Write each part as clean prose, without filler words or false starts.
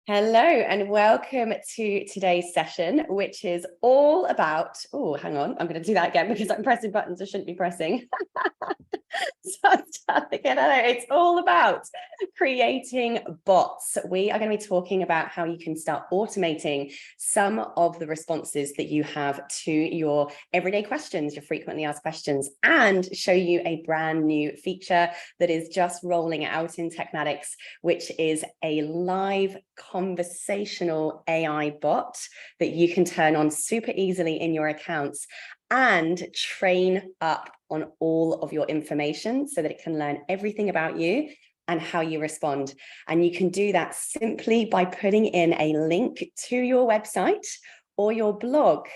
Hello and welcome to today's session, which is all about, oh, hang on, I'm going to do that again because I'm pressing buttons I shouldn't be pressing. It's all about creating bots. We are going to be talking about how you can start automating some of the responses that you have to your everyday questions, your frequently asked questions, and show you a brand new feature that is just rolling out in TekMatix, which is a live conversational AI bot that you can turn on super easily in your accounts and train up on all of your information so that it can learn everything about you and how you respond. And you can do that simply by putting in a link to your website or your blog,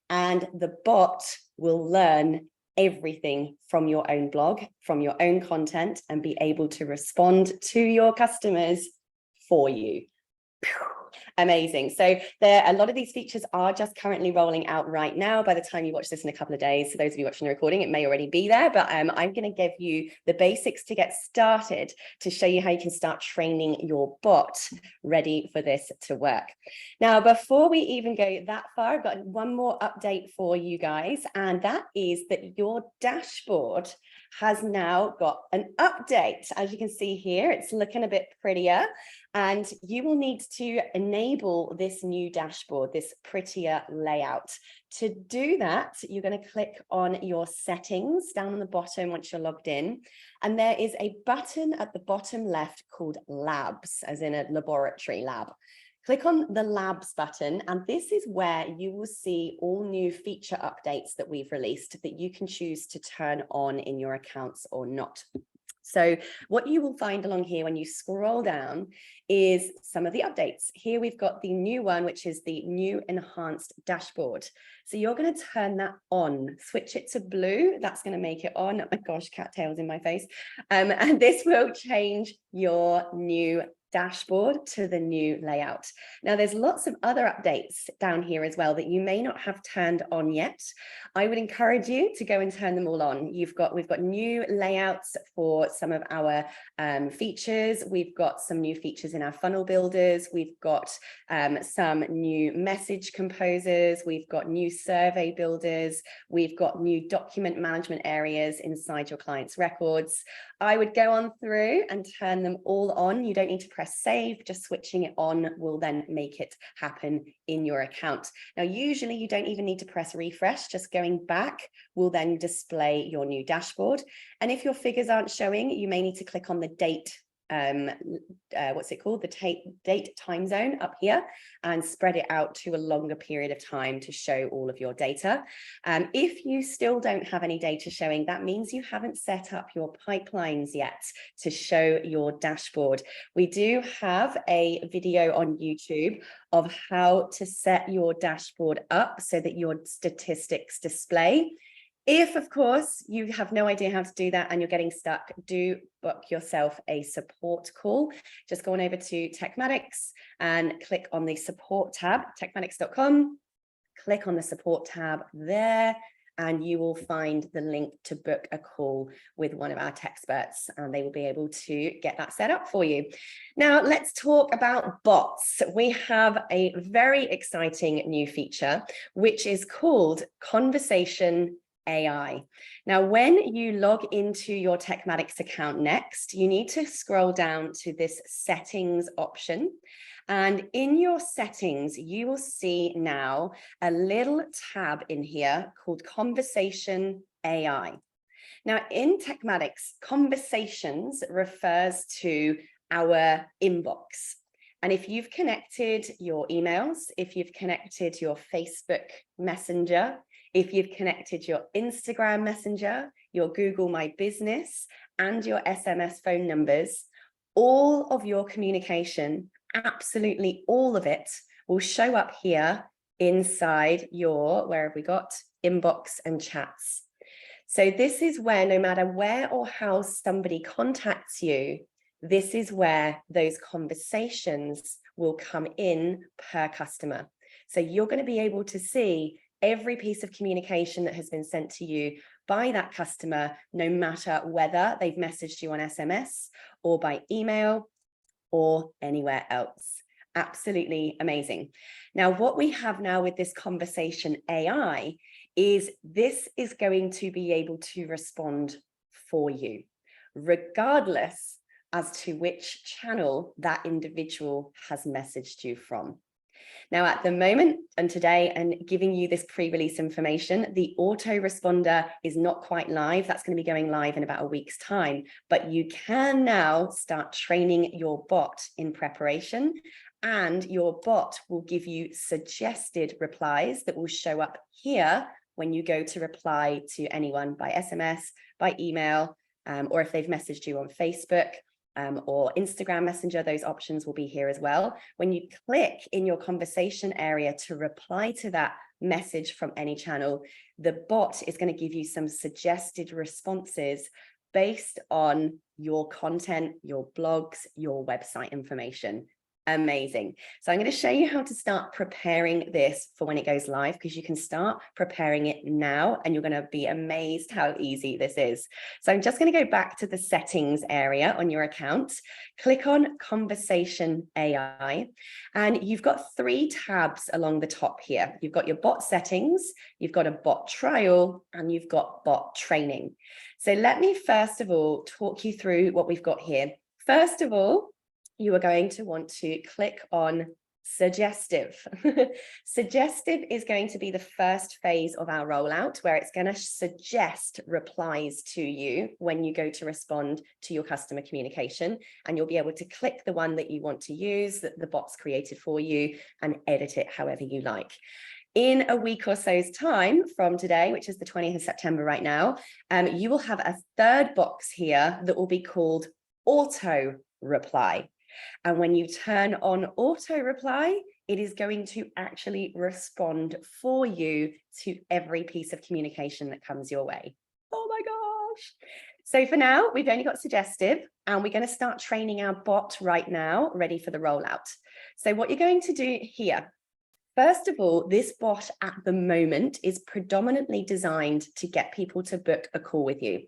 and the bot will learn everything from your own blog, from your own content, and be able to respond to your customers for you. Amazing. So a lot of these features are just currently rolling out right now. By the time you watch this in a couple of days, so those of you watching the recording, it may already be there, but I'm going to give you the basics to get started to show you how you can start training your bot ready for this to work. Now, before we even go that far, I've got one more update for you guys, and that is that your dashboard has now got an update. As you can see here, it's looking a bit prettier, and you will need to enable this new dashboard, this prettier layout. To do that, you're going to click on your settings down on the bottom once you're logged in, and there is a button at the bottom left called Labs, as in a laboratory lab. Click on the Labs button, and this is where you will see all new feature updates that we've released that you can choose to turn on in your accounts or not. So what you will find along here when you scroll down is some of the updates. Here we've got the new one, which is the new enhanced dashboard. So you're going to turn that on, switch it to blue. That's going to make it on. Oh my gosh, cattails in my face. And this will change your new dashboard to the new layout. Now, there's lots of other updates down here as well that you may not have turned on yet. I would encourage you to go and turn them all on. We've got new layouts for some of our features. We've got some new features in our funnel builders. We've got some new message composers. We've got new survey builders. We've got new document management areas inside your clients' records. I would go on through and turn them all on. You don't need to press save, just switching it on will then make it happen in your account. Now, usually you don't even need to press refresh, just going back will then display your new dashboard. And if your figures aren't showing, you may need to click on the date, what's it called? The date time zone up here, and spread it out to a longer period of time to show all of your data. If you still don't have any data showing, that means you haven't set up your pipelines yet to show your dashboard. We do have a video on YouTube of how to set your dashboard up so that your statistics display. If, of course, you have no idea how to do that and you're getting stuck, do book yourself a support call. Just go on over to TekMatix and click on the support tab, tekmatix.com. Click on the support tab there, and you will find the link to book a call with one of our tech experts, and they will be able to get that set up for you. Now, let's talk about bots. We have a very exciting new feature, which is called Conversation AI. Now, when you log into your TekMatix account next, you need to scroll down to this settings option. And in your settings, you will see now a little tab in here called Conversation AI. Now, in TekMatix, conversations refers to our inbox. And if you've connected your emails, if you've connected your Facebook Messenger, if you've connected your Instagram Messenger, your Google My Business, and your SMS phone numbers, all of your communication, absolutely all of it, will show up here inside your, where have we got, inbox and chats. So this is where, no matter where or how somebody contacts you, this is where those conversations will come in per customer. So you're going to be able to see every piece of communication that has been sent to you by that customer, no matter whether they've messaged you on SMS or by email or anywhere else. Absolutely amazing. Now, what we have now with this conversation AI is this is going to be able to respond for you, regardless as to which channel that individual has messaged you from. Now, at the moment and today, and giving you this pre-release information, the autoresponder is not quite live. That's going to be going live in about a week's time, but you can now start training your bot in preparation, and your bot will give you suggested replies that will show up here when you go to reply to anyone by SMS, by email, or if they've messaged you on Facebook, or Instagram Messenger, those options will be here as well. When you click in your conversation area to reply to that message from any channel, the bot is going to give you some suggested responses based on your content, your blogs, your website information. Amazing. So I'm going to show you how to start preparing this for when it goes live, because you can start preparing it now and you're going to be amazed how easy this is. So I'm just going to go back to the settings area on your account, click on Conversation AI, and you've got 3 tabs along the top here. You've got your bot settings, you've got a bot trial, and you've got bot training. So let me first of all talk you through what we've got here. First of all, you are going to want to click on suggestive. Suggestive is going to be the first phase of our rollout, where it's going to suggest replies to you when you go to respond to your customer communication, and you'll be able to click the one that you want to use that the bot's created for you and edit it however you like. In a week or so's time from today, which is the 20th of September right now, you will have a third box here that will be called auto reply. And when you turn on auto reply, it is going to actually respond for you to every piece of communication that comes your way. Oh my gosh. So for now, we've only got suggestive, and we're going to start training our bot right now, ready for the rollout. So what you're going to do here, first of all, this bot at the moment is predominantly designed to get people to book a call with you.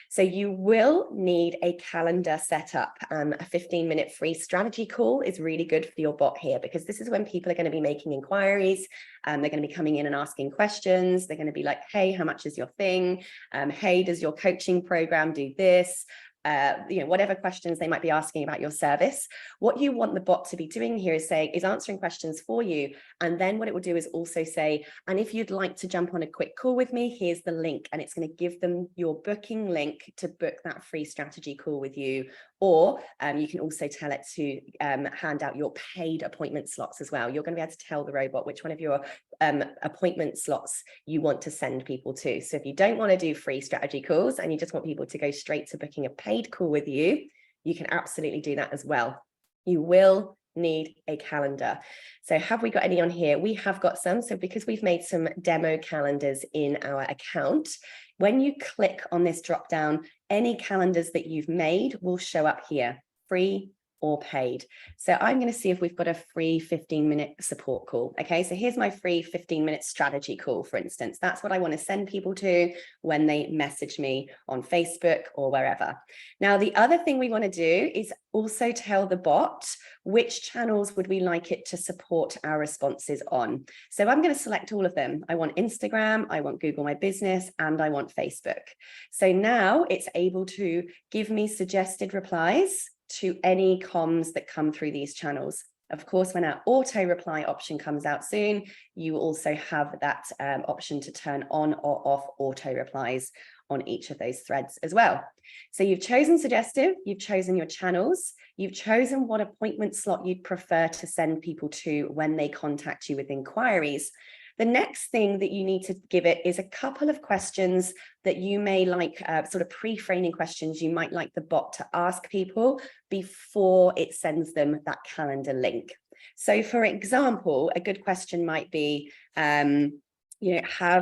So you will need a calendar set up. A 15-minute free strategy call is really good for your bot here, because this is when people are going to be making inquiries. They're going to be coming in and asking questions. They're going to be like, hey, how much is your thing? Hey, does your coaching program do this? Whatever questions they might be asking about your service. What you want the bot to be doing here is answering questions for you. And then what it will do is also say, and if you'd like to jump on a quick call with me, here's the link. And it's going to give them your booking link to book that free strategy call with you. Or you can also tell it to hand out your paid appointment slots as well. You're going to be able to tell the robot which one of your appointment slots you want to send people to. So if you don't want to do free strategy calls and you just want people to go straight to booking a paid call with you, you can absolutely do that as well. You will need a calendar. So have we got any on here? We have got some. So because we've made some demo calendars in our account, when you click on this drop down, any calendars that you've made will show up here, free or paid. So I'm going to see if we've got a free 15-minute support call. Okay, so here's my free 15-minute strategy call, for instance. That's what I want to send people to when they message me on Facebook or wherever. Now, the other thing we want to do is also tell the bot which channels would we like it to support our responses on. So I'm going to select all of them. I want Instagram, I want Google My Business, and I want Facebook. So now it's able to give me suggested replies to any comms that come through these channels. Of course, when our auto reply option comes out soon, you will also have that option to turn on or off auto replies on each of those threads as well. So you've chosen suggestive, you've chosen your channels, you've chosen what appointment slot you'd prefer to send people to when they contact you with inquiries. The next thing that you need to give it is a couple of questions that you may like, sort of pre-framing questions you might like the bot to ask people before it sends them that calendar link. So for example, a good question might be, have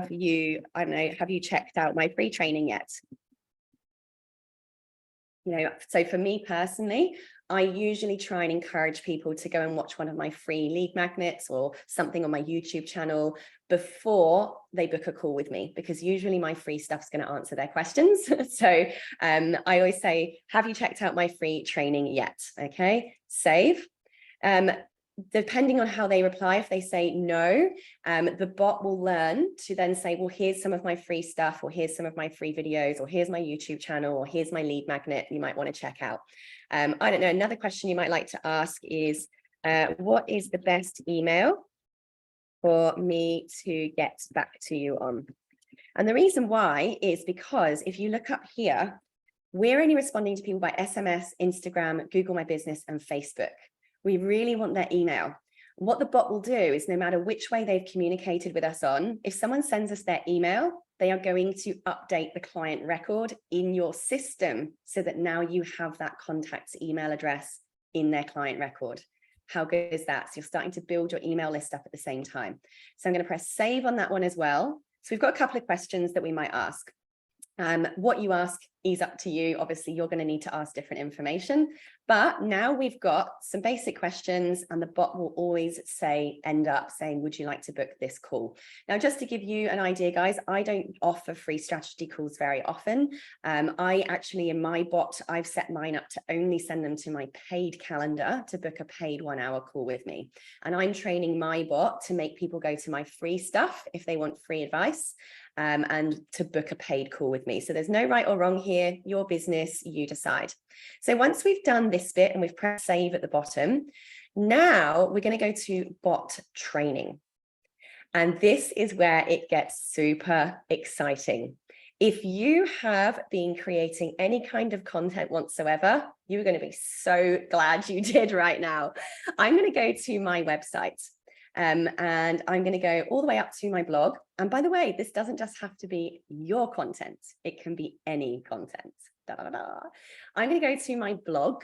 you checked out my free training yet? So for me personally, I usually try and encourage people to go and watch one of my free lead magnets or something on my YouTube channel before they book a call with me, because usually my free stuff's going to answer their questions. So I always say, have you checked out my free training yet? Okay, save. depending on how they reply, if they say no, the bot will learn to then say, well, here's some of my free stuff, or here's some of my free videos, or here's my YouTube channel, or here's my lead magnet you might want to check out. I don't know, another question you might like to ask is, what is the best email for me to get back to you on? And the reason why is because if you look up here, we're only responding to people by SMS, Instagram, Google My Business, and Facebook. We really want their email. What the bot will do is, no matter which way they've communicated with us on, if someone sends us their email, they are going to update the client record in your system so that now you have that contact's email address in their client record. How good is that? So you're starting to build your email list up at the same time. So I'm going to press save on that one as well. So we've got a couple of questions that we might ask. What you ask is up to you. Obviously, you're going to need to ask different information, but now we've got some basic questions, and the bot will always end up saying, would you like to book this call? Now, just to give you an idea, guys, I don't offer free strategy calls very often. I actually, in my bot, I've set mine up to only send them to my paid calendar to book a paid 1 hour call with me. And I'm training my bot to make people go to my free stuff if they want free advice. And to book a paid call with me. So there's no right or wrong here, your business, you decide. So once we've done this bit and we've pressed save at the bottom, now we're going to go to bot training. And this is where it gets super exciting. If you have been creating any kind of content whatsoever, you're going to be so glad you did right now. I'm going to go to my website. And I'm going to go all the way up to my blog. And by the way, this doesn't just have to be your content. It can be any content. Da, da, da, da. I'm going to go to my blog,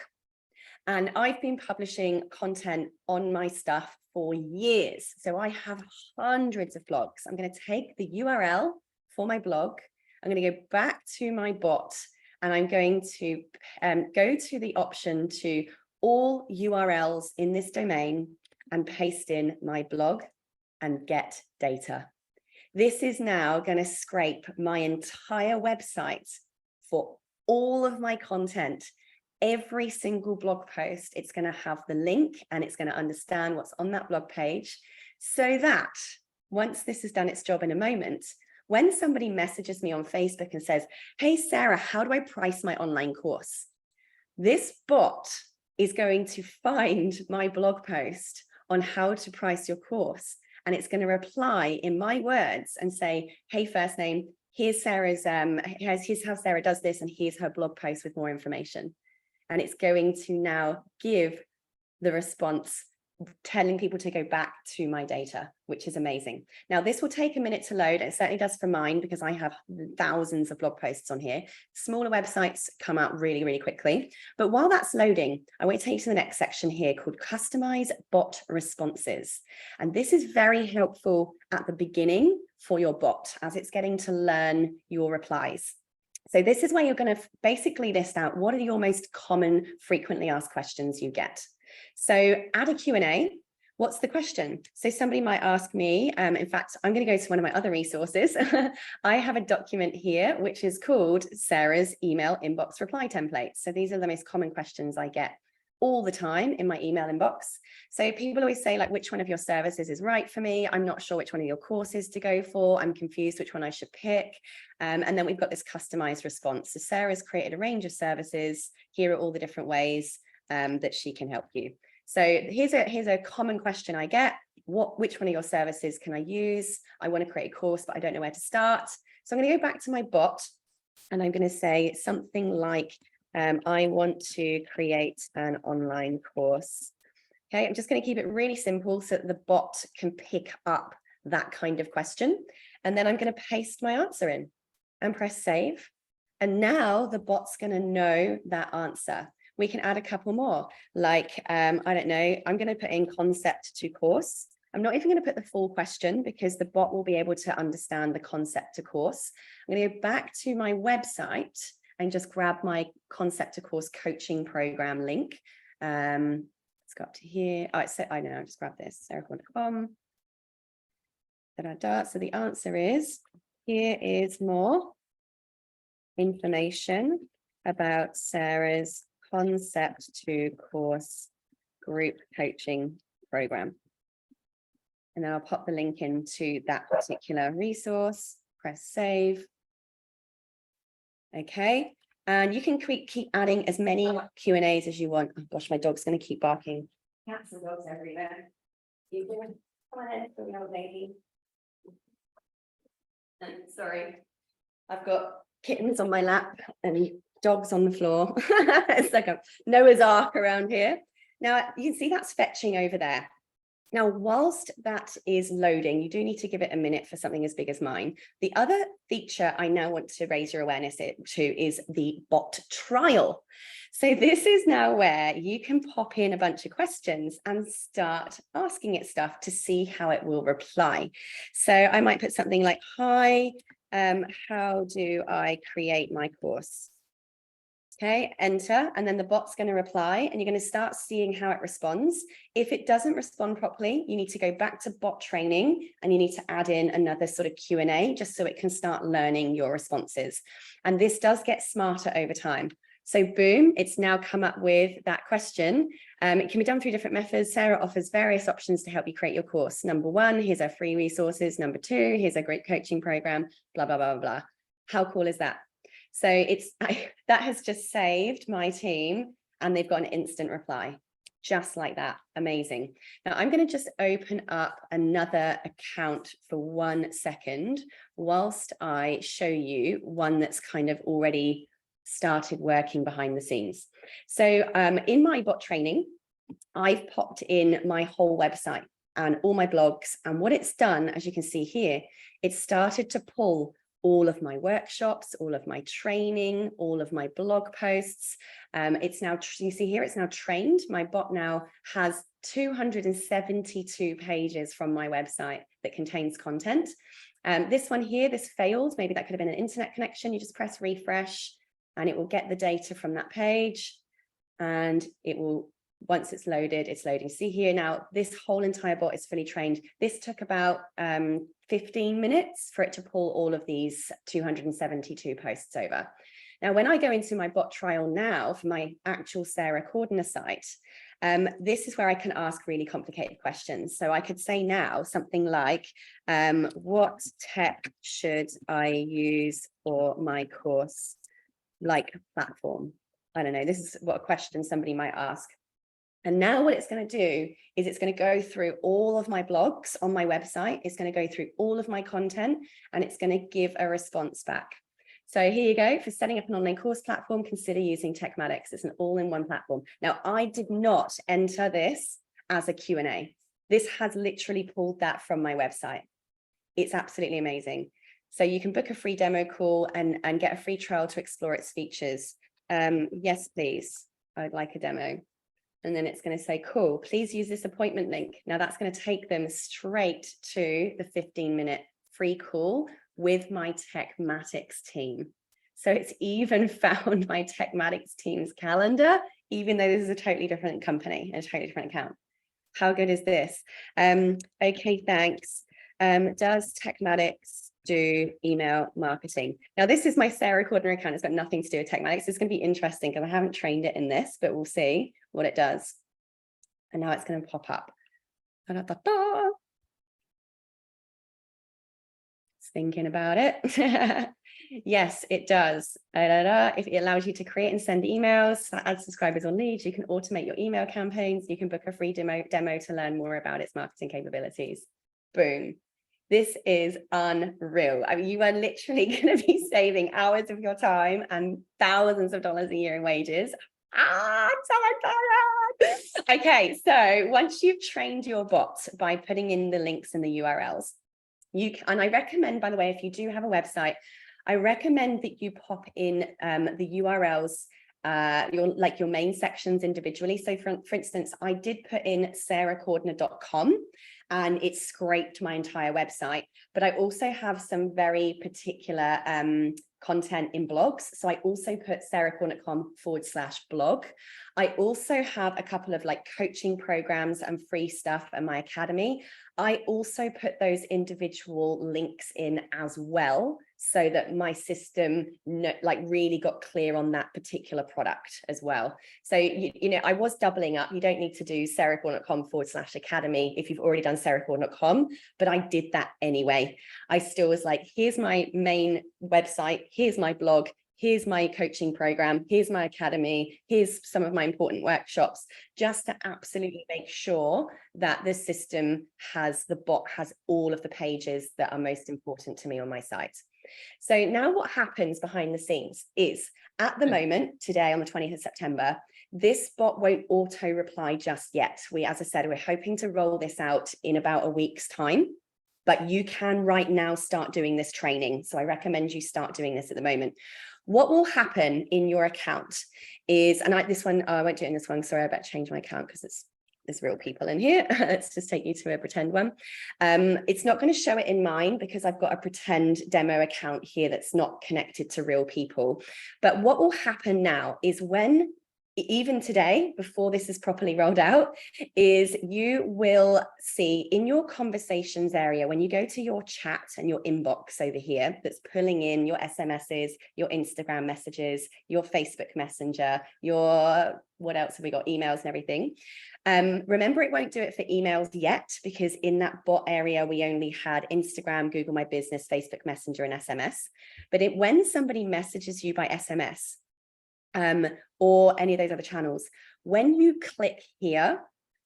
and I've been publishing content on my stuff for years. So I have hundreds of blogs. I'm going to take the URL for my blog. I'm going to go back to my bot, and I'm going to go to the option to all URLs in this domain and paste in my blog and get data. This is now going to scrape my entire website for all of my content. Every single blog post, it's going to have the link and it's going to understand what's on that blog page, so that once this has done its job in a moment, when somebody messages me on Facebook and says, hey, Sarah, how do I price my online course? This bot is going to find my blog post on how to price your course. And it's going to reply in my words and say, hey, first name, here's Sarah's, here's how Sarah does this, and here's her blog post with more information. And it's going to now give the response telling people to go back to my data, which is amazing. Now, this will take a minute to load. It certainly does for mine, because I have thousands of blog posts on here. Smaller websites come out really, really quickly. But while that's loading, I want to take you to the next section here called Customize Bot Responses. And this is very helpful at the beginning for your bot as it's getting to learn your replies. So this is where you're going to basically list out what are your most common frequently asked questions you get. So add a Q&A. What's the question? So somebody might ask me, in fact, I'm going to go to one of my other resources. I have a document here, which is called Sarah's email inbox reply template. So these are the most common questions I get all the time in my email inbox. So people always say, like, which one of your services is right for me? I'm not sure which one of your courses to go for. I'm confused which one I should pick. And then we've got this customized response. So Sarah's created a range of services. Here are all the different ways that she can help you. So here's a common question I get. Which one of your services can I use? I want to create a course, but I don't know where to start. So I'm going to go back to my bot, and I'm going to say something like, I want to create an online course. Okay, I'm just going to keep it really simple so that the bot can pick up that kind of question. And then I'm going to paste my answer in and press save. And now the bot's going to know that answer. We can add a couple more, like, I don't know, I'm going to put in concept to course. I'm not even going to put the full question because the bot will be able to understand the concept to course. I'm going to go back to my website and just grab my concept to course coaching program link. Let's go up to here. Oh, it's, I know, I'll just grab this, sarah.com. So the answer is, here is more information about Sarah's concept to course group coaching program. And then I'll pop the link into that particular resource, press save. Okay, and you can keep adding as many Q&As as you want. Oh gosh, my dog's going to keep barking. Cats and dogs everywhere. You can come ahead, little old lady. Sorry, I've got kittens on my lap and dogs on the floor. It's like a Noah's Ark around here. Now you can see that's fetching over there. Now, whilst that is loading, you do need to give it a minute for something as big as mine. The other feature I now want to raise your awareness to is the bot trial. So this is now where you can pop in a bunch of questions and start asking it stuff to see how it will reply. So I might put something like, hi, how do I create my course? Okay, enter, and then the bot's going to reply, and you're going to start seeing how it responds. If it doesn't respond properly, you need to go back to bot training, and you need to add in another sort of Q&A just so it can start learning your responses. And this does get smarter over time. So boom, it's now come up with that question. It can be done through different methods. Sarah offers various options to help you create your course. Number one, here's our free resources. Number two, here's a great coaching program, blah, blah, blah, blah. How cool is that? So that has just saved my team, and they've got an instant reply, just like that. Amazing. Now I'm going to just open up another account for 1 second whilst I show you one that's kind of already started working behind the scenes. So in my bot training, I've popped in my whole website and all my blogs, and what it's done, as you can see here, it started to pull all of my workshops, all of my training, all of my blog posts. It's now, you see here, it's now trained. My bot now has 272 pages from my website that contains content. This one here, this failed. Maybe that could have been an internet connection. You just press refresh and it will get the data from that page, and it will, once it's loaded, it's loading. See here now, this whole entire bot is fully trained. This took about 15 minutes for it to pull all of these 272 posts over. Now, when I go into my bot trial now for my actual Sarah Cordner site, this is where I can ask really complicated questions. So I could say now something like, what tech should I use for my course, like platform? I don't know, this is what a question somebody might ask. And now what it's going to do is it's going to go through all of my blogs on my website. It's going to go through all of my content, and it's going to give a response back. So here you go. For setting up an online course platform, consider using TekMatix. It's an all-in-one platform. Now, I did not enter this as a Q&A. This has literally pulled that from my website. It's absolutely amazing. So you can book a free demo call and get a free trial to explore its features. Yes, please. I'd like a demo. And then it's going to say, cool, please use this appointment link. Now that's going to take them straight to the 15-minute free call with my TekMatix team. So it's even found my TekMatix team's calendar, even though this is a totally different company, a totally different account. How good is this? Okay, thanks. Does TekMatix do email marketing? Now, this is my Sarah Cordner account. It's got nothing to do with TekMatix. It's going to be interesting because I haven't trained it in this, but we'll see what it does. And now it's going to pop up. Da-da-da-da. It's thinking about it. Yes, it does. If it allows you to create and send emails, add subscribers or leads, you can automate your email campaigns. You can book a free demo to learn more about its marketing capabilities. Boom. This is unreal. I mean, you are literally going to be saving hours of your time and thousands of dollars a year in wages. I'm so excited. Okay, so once you've trained your bot by putting in the links and the URLs, and I recommend, by the way, if you do have a website, I recommend that you pop in the URLs, your main sections individually. So for instance, I did put in sarahcordner.com and it scraped my entire website, but I also have some very particular content in blogs. So I also put sarahcordner.com/blog. I also have a couple of like coaching programs and free stuff in my academy. I also put those individual links in as well. so that my system really got clear on that particular product as well. So, you know, I was doubling up. You don't need to do sarahcorn.com/academy if you've already done sarahcorn.com, but I did that anyway. I still was like, here's my main website, here's my blog, here's my coaching program, here's my academy, here's some of my important workshops, just to absolutely make sure that the system the bot has all of the pages that are most important to me on my site. So now what happens behind the scenes is, at the moment, today on the 20th of September, this bot won't auto reply just yet. As I said, we're hoping to roll this out in about a week's time, but you can right now start doing this training. So I recommend you start doing this at the moment. What will happen in your account is, and I won't do it in this one. Sorry, I better change my account because there's real people in here. Let's just take you to a pretend one. It's not going to show it in mine because I've got a pretend demo account here that's not connected to real people. But what will happen now is, when even today, before this is properly rolled out, is you will see in your conversations area, when you go to your chat and your inbox over here, that's pulling in your SMSs, your Instagram messages, your Facebook Messenger, your, what else have we got, emails and everything. Remember, it won't do it for emails yet, because in that bot area, we only had Instagram, Google My Business, Facebook Messenger, and SMS. But when somebody messages you by SMS, or any of those other channels, when you click here,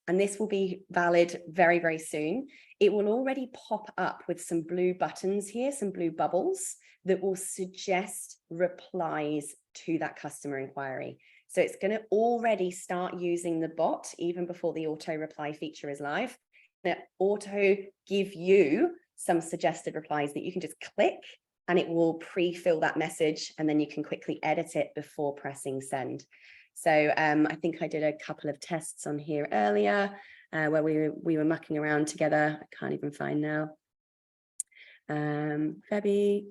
and this will be valid very, very soon, it will already pop up with some blue buttons here, some blue bubbles that will suggest replies to that customer inquiry. So it's going to already start using the bot even before the auto reply feature is live. It auto give you some suggested replies that you can just click, and it will pre-fill that message, and then you can quickly edit it before pressing send. So I think I did a couple of tests on here earlier where we were mucking around together. I can't even find now. Febby,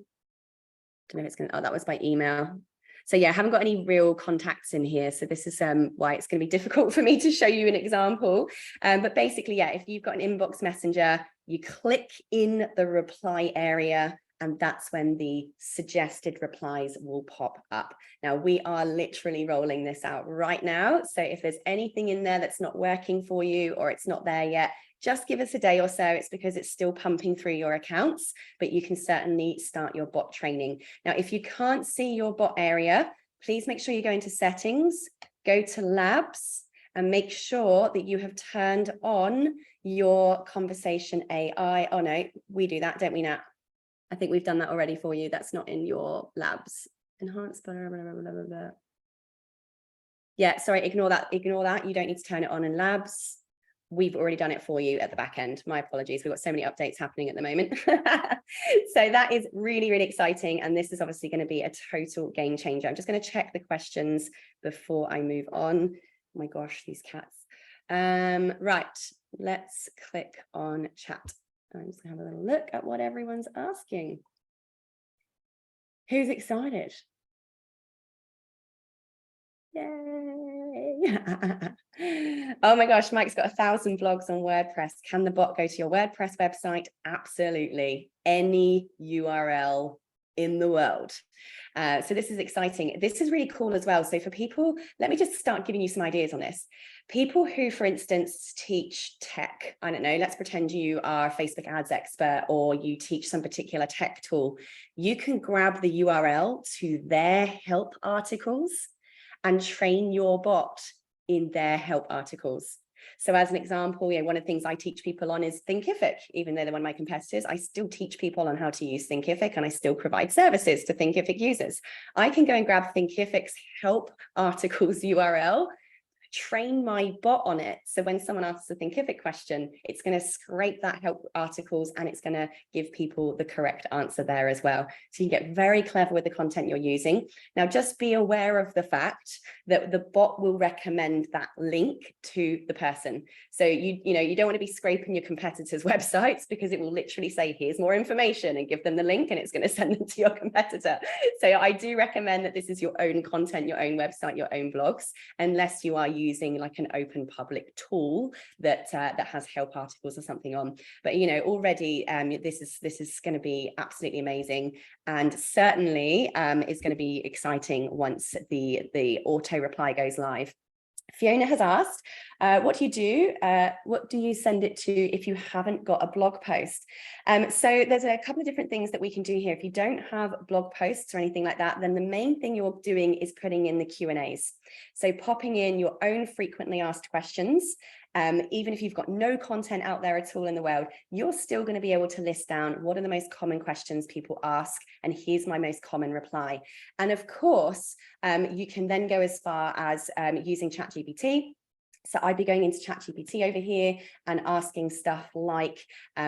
don't know if it's going to, oh, that was by email. So yeah, I haven't got any real contacts in here. So this is why it's going to be difficult for me to show you an example. But basically, yeah, if you've got an inbox messenger, you click in the reply area, and that's when the suggested replies will pop up. Now, we are literally rolling this out right now. So if there's anything in there that's not working for you, or it's not there yet, just give us a day or so. It's because it's still pumping through your accounts, but you can certainly start your bot training. Now, if you can't see your bot area, please make sure you go into settings, go to labs, and make sure that you have turned on your conversation AI. Oh no, we do that, don't we, Nat? I think we've done that already for you. That's not in your labs. Enhanced, blah, blah, blah, blah, blah. Yeah, sorry, ignore that. Ignore that. You don't need to turn it on in labs. We've already done it for you at the back end. My apologies. We've got so many updates happening at the moment. So that is really, really exciting. And this is obviously going to be a total game changer. I'm just going to check the questions before I move on. Oh my gosh, these cats. Right, let's click on chat. I'm just gonna have a little look at what everyone's asking. Who's excited? Yay. Oh my gosh, Mike's got 1,000 blogs on WordPress. Can the bot go to your WordPress website? Absolutely. Any URL in the world. So this is exciting. This is really cool as well. So for people, let me just start giving you some ideas on this. People who, for instance, teach tech, I don't know, let's pretend you are a Facebook ads expert, or you teach some particular tech tool. You can grab the URL to their help articles and train your bot in their help articles. So as an example, one of the things I teach people on is Thinkific. Even though they're one of my competitors, I still teach people on how to use Thinkific, and I still provide services to Thinkific users. I can go and grab Thinkific's help articles URL, train my bot on it. So when someone asks a Thinkific question, it's going to scrape that help articles, and it's going to give people the correct answer there as well. So you get very clever with the content you're using. Now, just be aware of the fact that the bot will recommend that link to the person. So you don't want to be scraping your competitors' websites, because it will literally say, here's more information, and give them the link, and it's going to send them to your competitor. So I do recommend that this is your own content, your own website, your own blogs, unless you are using using like an open public tool that that has help articles or something on. But you know, already this is going to be absolutely amazing, and certainly is going to be exciting once the auto reply goes live. Fiona has asked, what do you send it to if you haven't got a blog post? So there's a couple of different things that we can do here. If you don't have blog posts or anything like that, then the main thing you're doing is putting in the Q&As. So popping in your own frequently asked questions. Even if you've got no content out there at all in the world, you're still going to be able to list down what are the most common questions people ask, and here's my most common reply. And of course, you can then go as far as using ChatGPT. So I'd be going into ChatGPT over here and asking stuff like,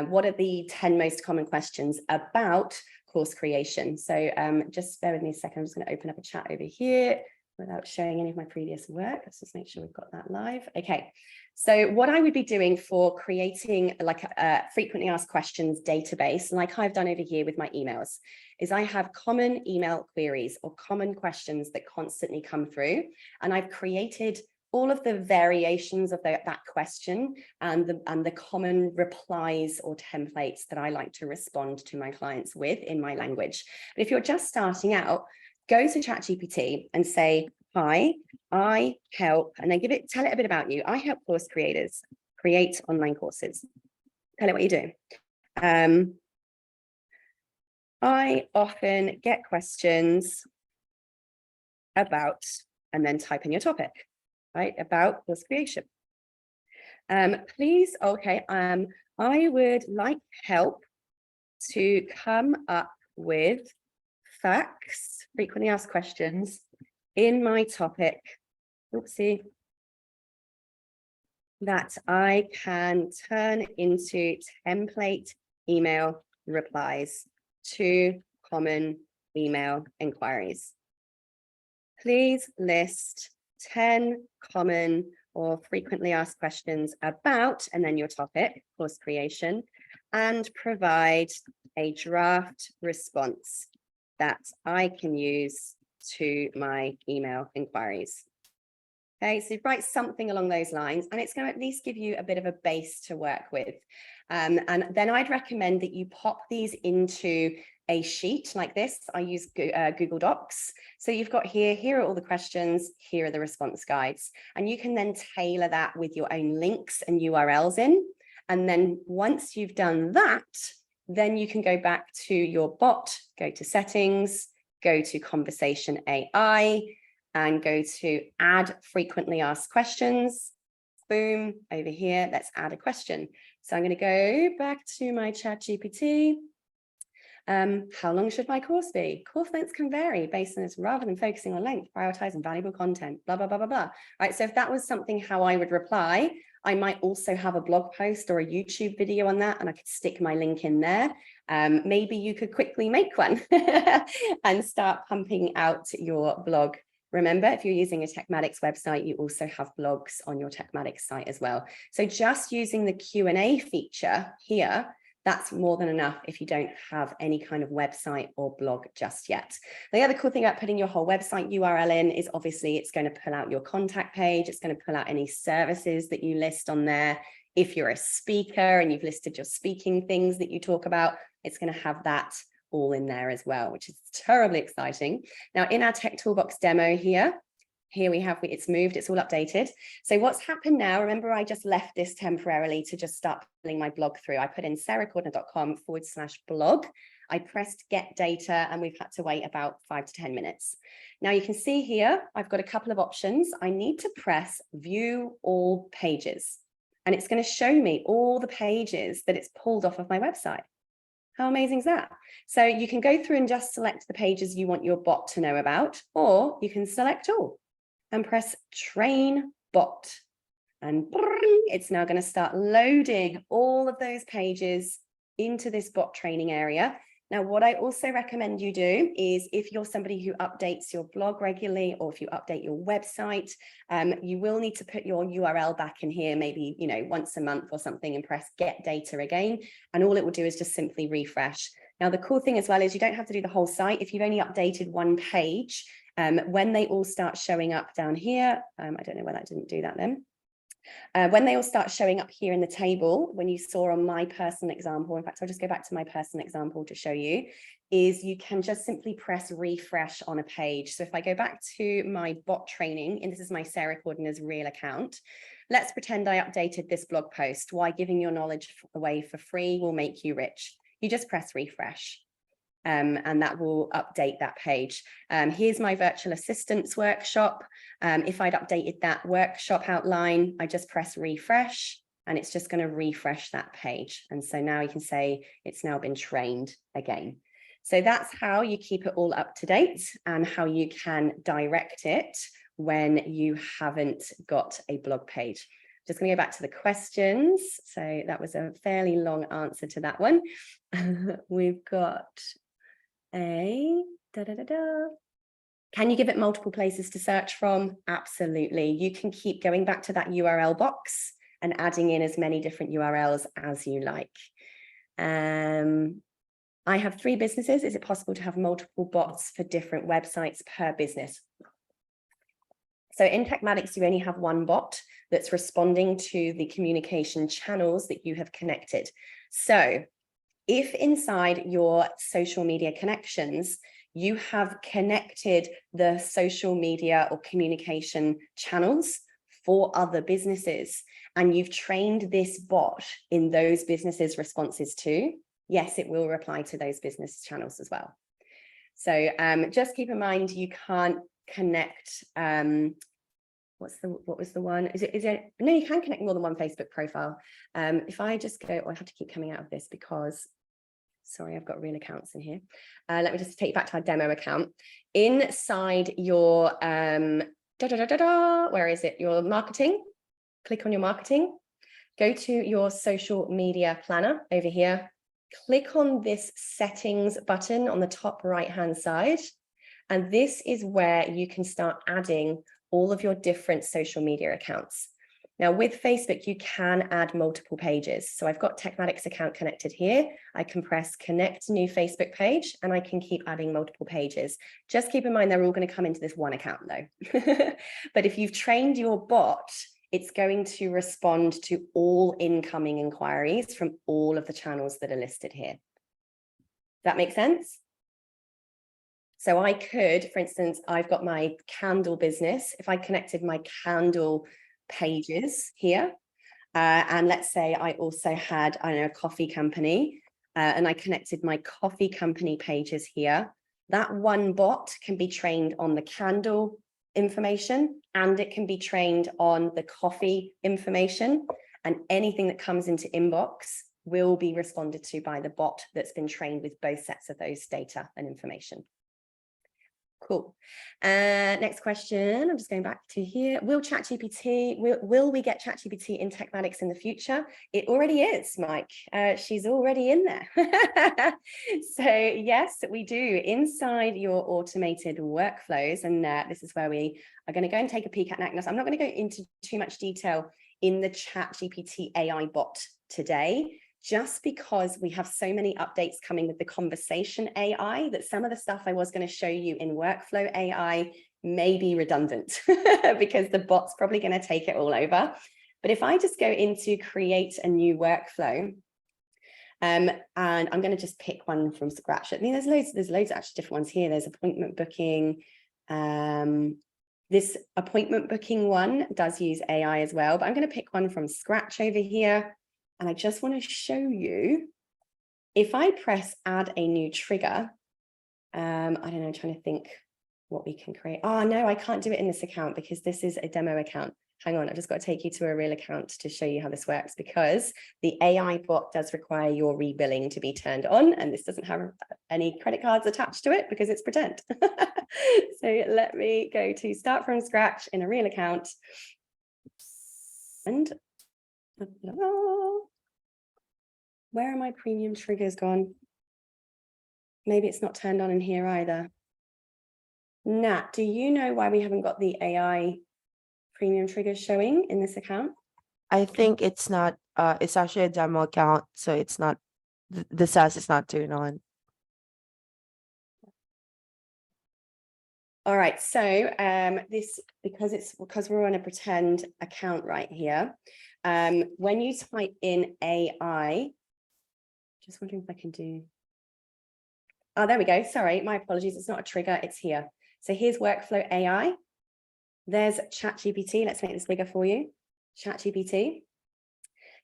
what are the 10 most common questions about course creation? So just bear with me a second. I'm just going to open up a chat over here without showing any of my previous work. Let's just make sure we've got that live. Okay, so what I would be doing for creating like a frequently asked questions database, like I've done over here with my emails, is I have common email queries or common questions that constantly come through, and I've created all of the variations of that question and the common replies or templates that I like to respond to my clients with in my language. But if you're just starting out, go to ChatGPT and say, hi, I help, and then tell it a bit about you. I help course creators create online courses. Tell it what you do. I often get questions about, and then type in your topic, right? About course creation. Please, okay, I would like help to come up with facts, frequently asked questions in my topic, oopsie, that I can turn into template email replies to common email inquiries. Please list 10 common or frequently asked questions about, and then your topic, course creation, and provide a draft response that I can use to my email inquiries. Okay, so write something along those lines, and it's going to at least give you a bit of a base to work with. And then I'd recommend that you pop these into a sheet like this. I use Google Docs. So you've got here are all the questions, here are the response guides, and you can then tailor that with your own links and URLs in. And then once you've done that, then you can go back to your bot, go to settings, go to conversation AI, and go to add frequently asked questions. Boom, over here, let's add a question. So I'm going to go back to my ChatGPT. How long should my course be? Course lengths can vary based on this, rather than focusing on length, prioritize on valuable content, blah, blah, blah, blah, blah. Right, so if that was something how I would reply, I might also have a blog post or a YouTube video on that, and I could stick my link in there. Maybe you could quickly make one and start pumping out your blog. Remember, if you're using a TekMatix website, you also have blogs on your TekMatix site as well. So just using the Q&A feature here, that's more than enough if you don't have any kind of website or blog just yet. The other cool thing about putting your whole website URL in is obviously it's going to pull out your contact page. It's going to pull out any services that you list on there. If you're a speaker and you've listed your speaking things that you talk about, it's going to have that all in there as well, which is terribly exciting. Now in our Tech Toolbox demo here we have, it's moved, it's all updated. So what's happened now, remember I just left this temporarily to just start pulling my blog through. I put in sarahcordner.com/blog. I pressed get data, and we've had to wait about 5 to 10 minutes. Now you can see here, I've got a couple of options. I need to press view all pages, and it's going to show me all the pages that it's pulled off of my website. How amazing is that? So you can go through and just select the pages you want your bot to know about, or you can select all and press train bot. And it's now going to start loading all of those pages into this bot training area. Now, what I also recommend you do is if you're somebody who updates your blog regularly, or if you update your website, you will need to put your URL back in here, maybe, once a month or something, and press get data again. And all it will do is just simply refresh. Now, the cool thing as well is you don't have to do the whole site. If you've only updated one page, When they all start showing up down here, I don't know why that didn't do that then. When they all start showing up here in the table, when you saw on my personal example, in fact, I'll just go back to my personal example to show you, is you can just simply press refresh on a page. So if I go back to my bot training, and this is my Sarah Cordner's real account, let's pretend I updated this blog post, why giving your knowledge away for free will make you rich. You just press refresh. And that will update that page. Here's my virtual assistants workshop. If I'd updated that workshop outline, I just press refresh and it's just going to refresh that page. And so now you can say it's now been trained again. So that's how you keep it all up to date and how you can direct it when you haven't got a blog page. Just going to go back to the questions. So that was a fairly long answer to that one. We've got can you give it multiple places to search from? Absolutely. You can keep going back to that URL box and adding in as many different URLs as you like. I have 3 businesses. Is it possible to have multiple bots for different websites per business? So in TekMatix, you only have one bot that's responding to the communication channels that you have connected. So if inside your social media connections, you have connected the social media or communication channels for other businesses, and you've trained this bot in those businesses' responses too, yes, it will reply to those business channels as well. So just keep in mind, you can't connect, what was the one? Is it, no, you can connect more than one Facebook profile. If I just go, I have to keep coming out of this because, sorry, I've got real accounts in here. Let me just take you back to our demo account. Inside your, where is it? Your marketing, click on your marketing, go to your social media planner over here, click on this settings button on the top right-hand side. And this is where you can start adding all of your different social media accounts. Now with Facebook, you can add multiple pages. So I've got TekMatix account connected here. I can press connect new Facebook page and I can keep adding multiple pages. Just keep in mind, they're all going to come into this one account though. But if you've trained your bot, it's going to respond to all incoming inquiries from all of the channels that are listed here. Does that make sense? So I could, for instance, I've got my candle business. If I connected my candle pages here, and let's say I also had, I don't know, a coffee company, and I connected my coffee company pages here, that one bot can be trained on the candle information and it can be trained on the coffee information, and anything that comes into inbox will be responded to by the bot that's been trained with both sets of those data and information. Cool. Next question. I'm just going back to here. Will we get ChatGPT in TekMatix in the future? It already is, Mike. She's already in there. So yes, we do inside your automated workflows. And this is where we are going to go and take a peek at Agnes. I'm not going to go into too much detail in the ChatGPT AI bot today, just because we have so many updates coming with the conversation AI that some of the stuff I was going to show you in workflow AI may be redundant because the bot's probably going to take it all over. But if I just go into create a new workflow, and I'm going to just pick one from scratch. I mean, there's loads of actually different ones here. There's appointment booking. This appointment booking one does use AI as well, but I'm going to pick one from scratch over here. And I just want to show you, if I press add a new trigger, I don't know, I'm trying to think what we can create. Oh, no, I can't do it in this account because this is a demo account. Hang on, I've just got to take you to a real account to show you how this works, because the AI bot does require your rebilling to be turned on, and this doesn't have any credit cards attached to it because it's pretend. So let me go to start from scratch in a real account. And where are my premium triggers gone? Maybe it's not turned on in here either. Nat, do you know why we haven't got the AI premium triggers showing in this account? I think it's not, it's actually a demo account, so it's not, the SaaS is not turned on. All right, so because we're on a pretend account right here, when you type in AI, just wondering if I can do. Oh, there we go. Sorry, my apologies. It's not a trigger, it's here. So here's Workflow AI. There's ChatGPT. Let's make this bigger for you. ChatGPT.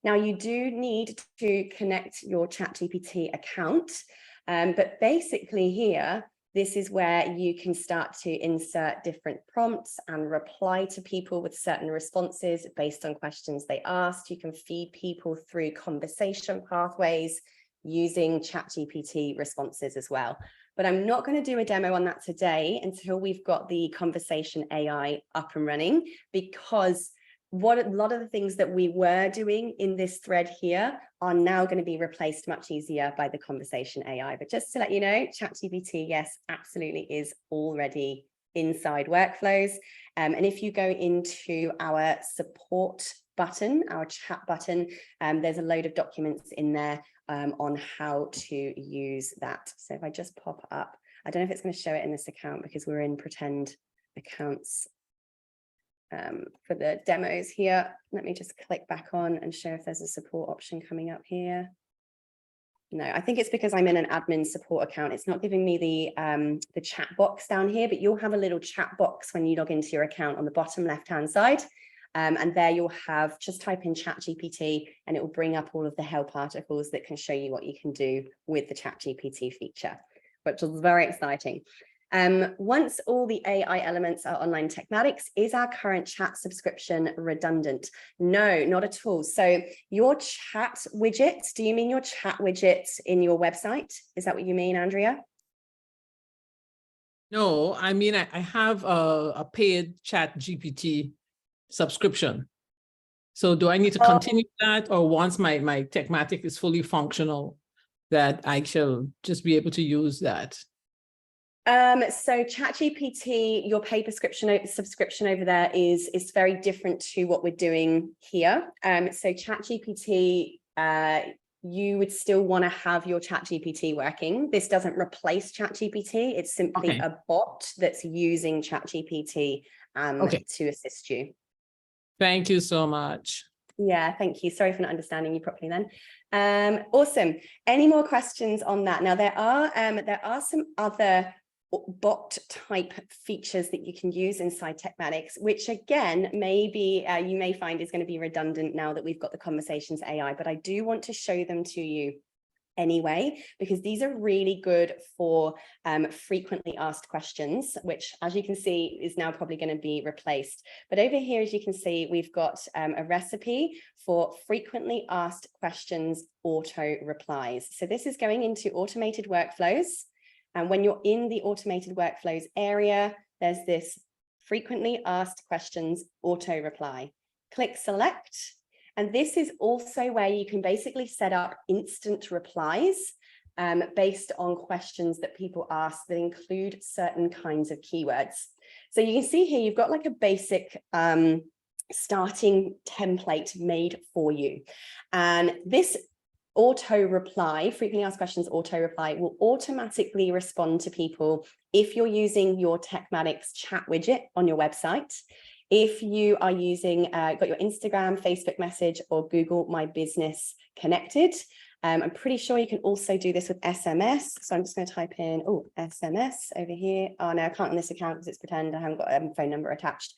Now you do need to connect your ChatGPT account, but basically here, this is where you can start to insert different prompts and reply to people with certain responses based on questions they asked. You can feed people through conversation pathways using ChatGPT responses as well. But I'm not going to do a demo on that today until we've got the conversation AI up and running, because a lot of the things that we were doing in this thread here are now going to be replaced much easier by the conversation AI. But just to let you know, ChatGPT, yes, absolutely is already inside workflows. And if you go into our support button, our chat button, there's a load of documents in there on how to use that. So if I just pop up, I don't know if it's going to show it in this account because we're in pretend accounts for the demos here. Let me just click back on and show if there's a support option coming up here. No, I think it's because I'm in an admin support account. It's not giving me the chat box down here, but you'll have a little chat box when you log into your account on the bottom left-hand side. And there you'll have, just type in ChatGPT and it will bring up all of the help articles that can show you what you can do with the ChatGPT feature, which is very exciting. Once all the AI elements are online TekMatix, is our current chat subscription redundant? No, not at all. So your chat widget, do you mean your chat widget in your website? Is that what you mean, Andrea? No, I mean, I have a paid ChatGPT subscription. So do I need to continue that, or once my TekMatix is fully functional, that I shall just be able to use that? So ChatGPT, your paid subscription over there is very different to what we're doing here. So ChatGPT, you would still want to have your ChatGPT working. This doesn't replace ChatGPT. It's simply a bot that's using ChatGPT to assist you. Thank you so much. Yeah, thank you. Sorry for not understanding you properly then. Awesome. Any more questions on that? Now, there are some other bot type features that you can use inside TekMatix, which again, maybe you may find is going to be redundant now that we've got the conversations AI, but I do want to show them to you anyway, because these are really good for frequently asked questions, which, as you can see, is now probably going to be replaced. But over here, as you can see, we've got a recipe for frequently asked questions auto replies. So this is going into automated workflows. And when you're in the automated workflows area, there's this frequently asked questions auto reply. Click select. And this is also where you can basically set up instant replies based on questions that people ask that include certain kinds of keywords. So you can see here, you've got like a basic starting template made for you. And this auto reply, frequently asked questions auto reply, will automatically respond to people if you're using your TekMatix chat widget on your website. If you are using, got your Instagram, Facebook message, or Google My Business connected, I'm pretty sure you can also do this with SMS. So I'm just going to type in, SMS over here. Oh, no, I can't on this account because it's pretend. I haven't got a phone number attached.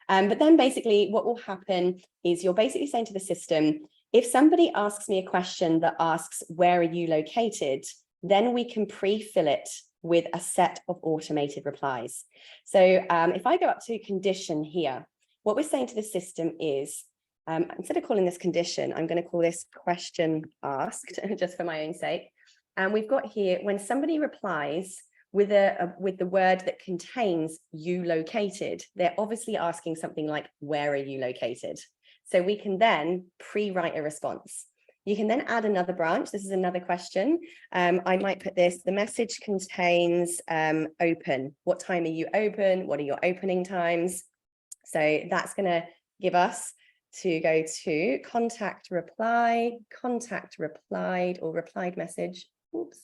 But then basically what will happen is you're basically saying to the system, if somebody asks me a question that asks, where are you located? Then we can pre-fill it with a set of automated replies. So if I go up to condition here, what we're saying to the system is, instead of calling this condition, I'm going to call this question asked, just for my own sake. And we've got here, when somebody replies with the word that contains you located, they're obviously asking something like, where are you located? So we can then pre-write a response. You can then add another branch. This is another question. I might put this, the message contains open. What time are you open? What are your opening times? So that's going to give us to go to contact replied, or replied message. Oops,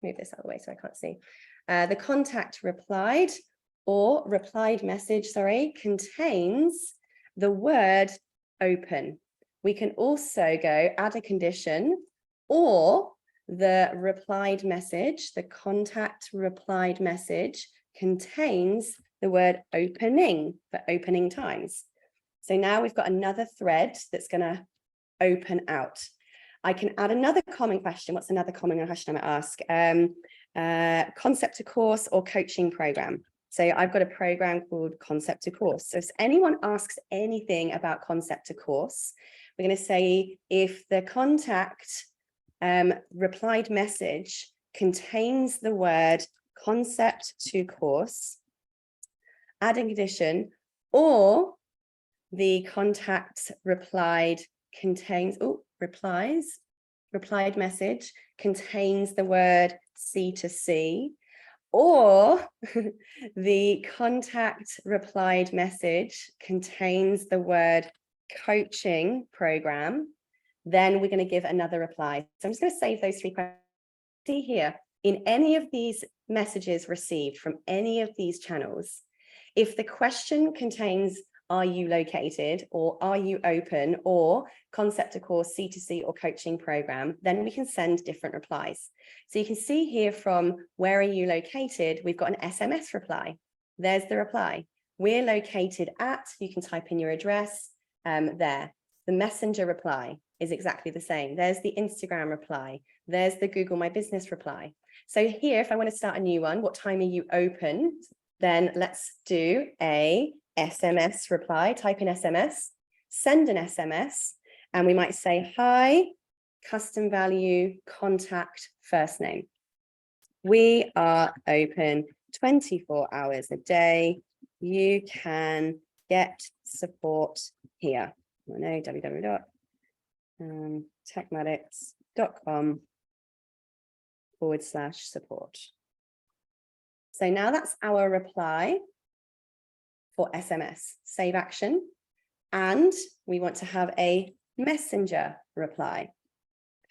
move this out of the way so I can't see. The contact replied or replied message, sorry, contains the word open. We can also go add a condition, or the replied message, the contact replied message contains the word opening for opening times. So now we've got another thread that's going to open out. I can add another common question. What's another common question I might ask? Concept to course or coaching program. So I've got a program called Concept to Course. So if anyone asks anything about Concept to Course, we're going to say if the contact replied message contains the word concept to course, add a condition, or the contact replied contains, replied message contains the word C2C, or the contact replied message contains the word coaching program, then we're going to give another reply. So I'm just going to save those 3 questions. See here, in any of these messages received from any of these channels, if the question contains are you located, or are you open, or concept to course, C2C, or coaching program, then we can send different replies. So you can see here from where are you located, we've got an SMS reply. There's the reply. We're located at, you can type in your address there. The messenger reply is exactly the same. There's the Instagram reply. There's the Google My Business reply. So here, if I want to start a new one, what time are you open? Then let's do a SMS reply, type in SMS, send an SMS, and we might say, hi, custom value, contact, first name. We are open 24 hours a day. You can get support here. I know, www.tekmatix.com/support. So now that's our reply for SMS, save action. And we want to have a messenger reply.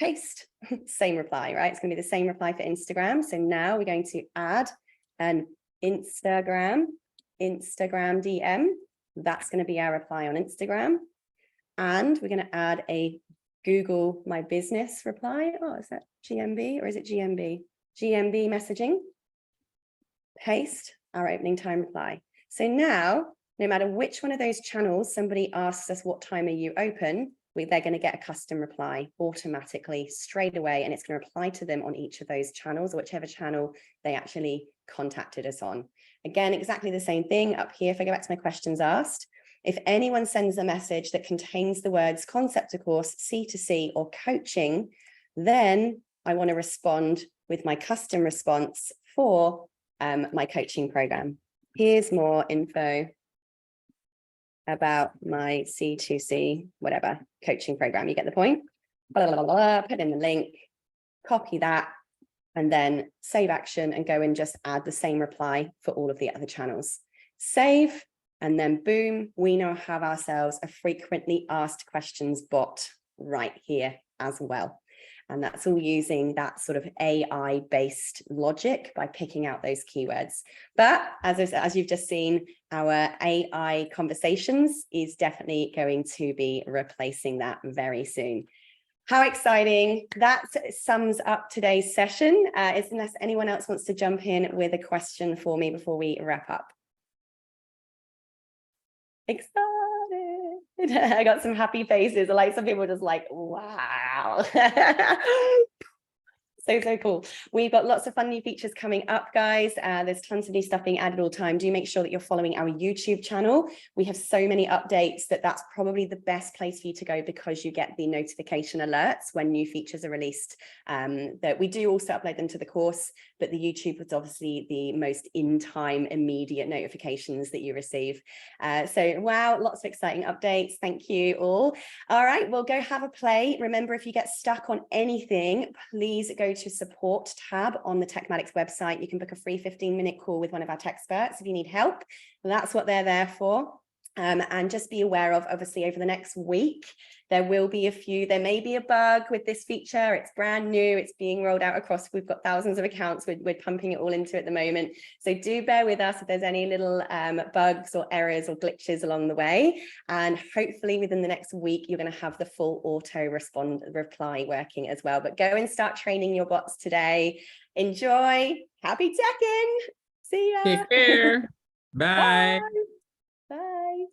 Paste, same reply, right? It's going to be the same reply for Instagram. So now we're going to add an Instagram DM. That's going to be our reply on Instagram. And we're going to add a Google My Business reply. Oh, is that GMB or is it GMB? GMB messaging. Paste our opening time reply. So now, no matter which one of those channels somebody asks us what time are you open, they're going to get a custom reply automatically straight away, and it's going to reply to them on each of those channels, or whichever channel they actually contacted us on. Again, exactly the same thing up here. If I go back to my questions asked, if anyone sends a message that contains the words concept to course, C2C, or coaching, then I want to respond with my custom response for my coaching program. Here's more info about my C2C, whatever, coaching program. You get the point? Blah, blah, blah, blah, put in the link, copy that, and then save action and go and just add the same reply for all of the other channels. Save, and then boom, we now have ourselves a frequently asked questions bot right here as well. And that's all using that sort of AI-based logic by picking out those keywords. But as you've just seen, our AI conversations is definitely going to be replacing that very soon. How exciting. That sums up today's session. Unless anyone else wants to jump in with a question for me before we wrap up. Excited. I got some happy faces. Like some people just like, wow. So cool. We've got lots of fun new features coming up, guys. There's tons of new stuff being added all the time. Do make sure that you're following our YouTube channel. We have so many updates that's probably the best place for you to go, because you get the notification alerts when new features are released. That we do also upload them to the course, but the YouTube is obviously the most in-time, immediate notifications that you receive. So wow, lots of exciting updates. Thank you all. All right, well, go have a play. Remember, if you get stuck on anything, please go to support tab on the TekMatix website. You can book a free 15-minute call with one of our tech experts if you need help. That's what they're there for. And just be aware of, obviously, over the next week, there may be a bug with this feature. It's brand new. It's being rolled out across. We've got thousands of accounts. We're pumping it all into at the moment. So do bear with us if there's any little bugs or errors or glitches along the way. And hopefully within the next week, you're going to have the full auto reply working as well. But go and start training your bots today. Enjoy. Happy teching. See ya. Take care. Bye. Bye. Bye.